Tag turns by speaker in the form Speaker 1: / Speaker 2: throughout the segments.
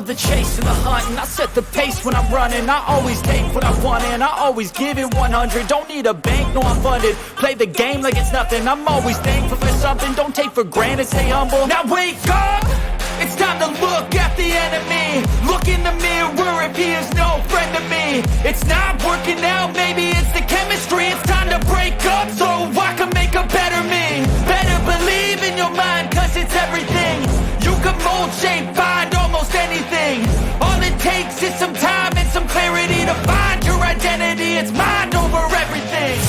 Speaker 1: love the chase and the hunt, and I set the pace when I'm running. I always take what I want and I always give it 100. Don't need a bank, no I'm funded. Play the game like it's nothing. I'm always thankful for something. Don't take for granted, stay humble. Now wake up! It's time to look at the enemy. Look in the mirror if he is no friend to me. It's not working out, maybe it's the chemistry. It's time to break up so I can make a better me. Better believe in your mind, cause it's everything. You can mold, shape, find almost anything. All it takes is some time and some clarity to find your identity. It's mind over everything.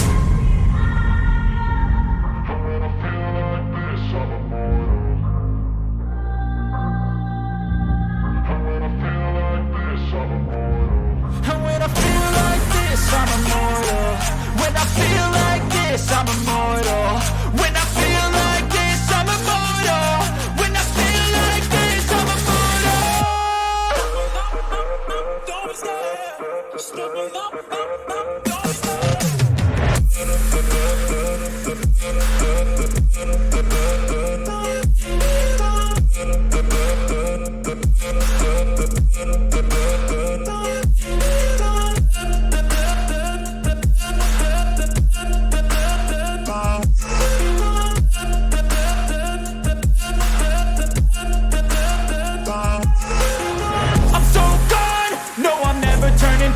Speaker 1: And when I feel like this, I'm immortal. When I feel like this, I'm immortal. When I feel like this, I'm immortal. When I feel like this, I'm immortal. Don't stop, just step up.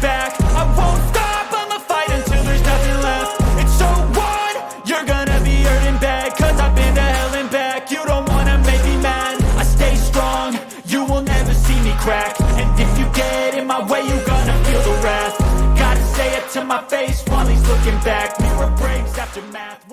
Speaker 1: Back. I won't stop, I'ma fight until there's nothing left. It's so what? You're gonna be hurting bad, cause I've been to hell and back. You don't wanna make me mad, I stay strong. You will never see me crack. And if you get in my way, you're gonna feel the wrath. Gotta say it to my face while he's looking back. Mirror breaks after math.